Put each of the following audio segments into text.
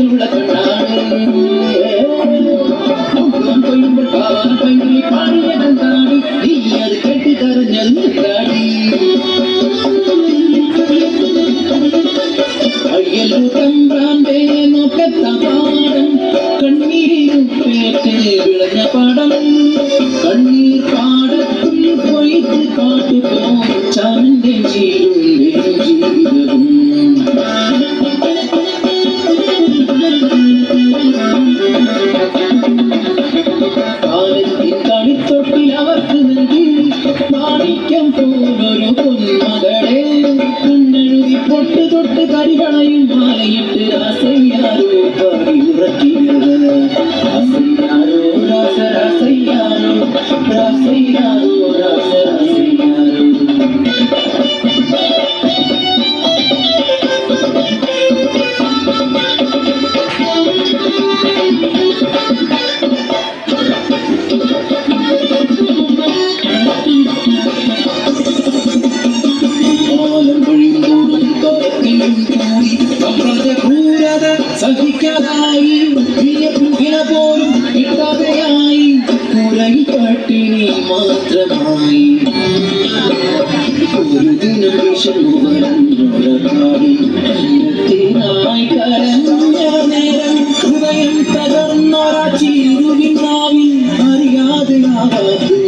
കാതലുള്ള കണ്ണാണ് പാടിയതെന്താണ് നീ അത് കെട്ടിത്തറഞ്ഞാടി അയ്യലു തമ്പ്രാന്റെ നോക്കത്ത പാടം കണ്ണീരിലും പേറ്റ് വിളഞ്ഞ പാടം കണ്ണീർ പാടത്തും കൊയ്ത്ത് കാട്ടുപോ ചാന്റെ ജീവിതവും കാലത്തിൻ കളിത്തൊട്ടിൽ അവർക്ക് നൽകി മാണിക്യം പോലൊരു പൊന്മകളെ കണ്ണെഴുതി പൊട്ട് തൊട്ട് കരികളയും മാലയിട്ട് രാസയ്യാരോ പാടി ഉറക്കിയത് രാസയ്യാരോ രാസരാസയ്യാരോ രാസയ്യാരോ രാസരാസയ്യാരോ സഹിക്കാതായി പുകില പോലും കിട്ടാതെയായി കുരൽ പട്ടിണി മാത്രമായി ഒരു ദിനം വിഷമുറങ്ങാടി കരഞ്ഞ നേരം ഹൃദയം തകർന്നൊര ചീരുവിനാവിൽ അറിയാതെയാവാതിൽ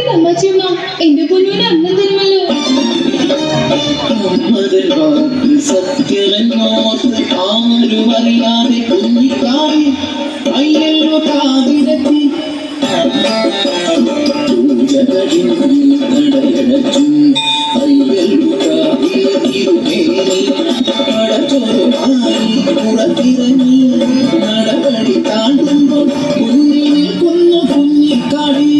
തമ്മാച്ചിയമ്മ എന്റെ പൊന്നൂര് അന്നം തരുമല്ലോ സത്യമെന്നോർത്ത് ആരും അറിയാതെ കുഞ്ഞിക്കായി അയ്യല്ലോ കാവിലെത്തി നടയടച്ചു അയ്യല്ലോ കാവിലെത്തിരുമേനി പടച്ചോറുമായി പുറത്തിറങ്ങി നടപടി താണ്ടുമ്പോൾ കുഞ്ഞിൽ നിൽക്കുന്നു കുഞ്ഞിക്കാടി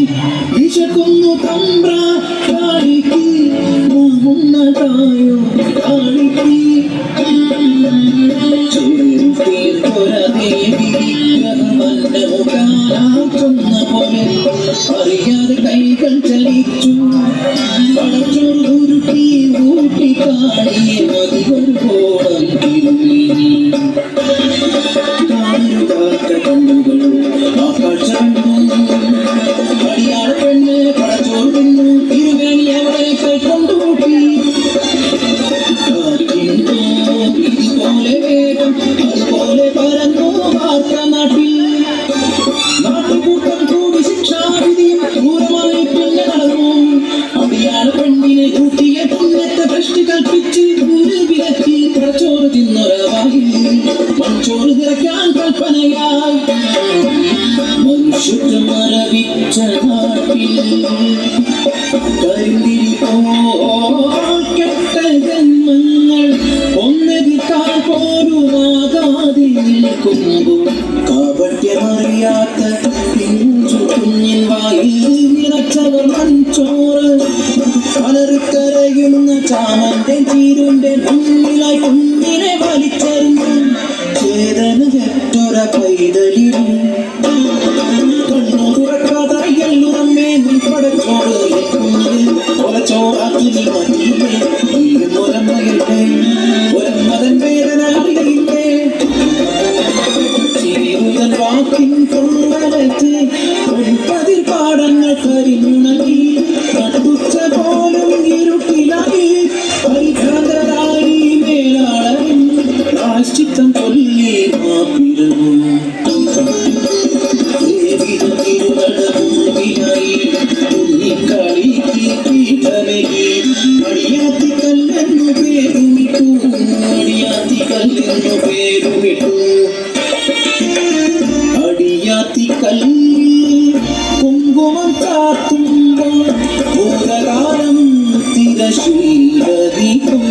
വിശക്കുന്നു തമ്പ്ര കാളിക്ക് തായോ കാളിക്ക് അറിയാതെ കൈകൾ ചലിച്ചു പടച്ചോറ് ഉരുട്ടി ഊട്ടി കാണിയെ മതി ഒരു കോടം തിരുമേനി കണ്ണുകൾ ആകാശ അടിയാള പെണ്ണ് പടച്ചോറ് തിന്നു തിരുമേനി അവളെ കൈക്കൊണ്ടുകൂട്ടി ഇതുപോലെ വേഗം അതുപോലെ പരന്നു വാർത്ത നാട്ടിൽ നാട്ടുകൂട്ടം കൂടി ശിക്ഷാവിധിയും ക്രൂരമായി പിന്നെ നടന്നു അടിയാള പെണ്ണിനെ കൂട്ടിയ പുണ്യത്തെ ഭ്രഷ്ടി കൽപ്പിച്ച് വിലക്കി പടച്ചോറ് തിന്നൊരവായി മൺചോറ് നിറയ്ക്കാൻ കൽപ്പനയായി മനുഷ്യത്വം മരവിച്ച നാട്ടിൽ കരിന്തിരി കെട്ട ജന്മങ്ങൾ ഒന്നെതിർക്കാൻ പോലുമാകാതെ നിൽക്കുമ്പോൾ കാപട്യമറിയാത്ത പിഞ്ചു കുഞ്ഞിൻ വായിൽ നിറച്ചവർ മൺചോറ് അലറിക്കരയുന്ന ചാമന്റെ ചീരുന്റെ മുന്നിലായി കുഞ്ഞിനെ വലിച്ചെറിഞ്ഞു ചേതന തെറ്റൊര പൈതലിൽ കണ്ണു തുറക്കാതറിയല്ലുറമ്മേ നീ പടച്ചോറ് കുഞ്ഞിൽ ഒരച്ചോറാക്കി നീ മതിയില്ലേ ഒരമ്മയല്ലേ ഒരമ്മതൻ വേദന അറിയില്ലേ ചിരിമുതൽ വാക്കിൻ കൊണ്ടലച്ച് പൊൻപതിർ പാടങ്ങൾ കരിമുണങ്ങി നട്ടുച്ച പോലും ഇരുട്ടിലായി പരിഭ്രാന്തരായി മേലാളൻ പ്രാശ്ചിത്തം ചൊല്ലി മാപ്പിടുന്നു കുങ്കുമം ചാത്തുമ്പോൾ ഭൂതകാലം തിരശീലദീപം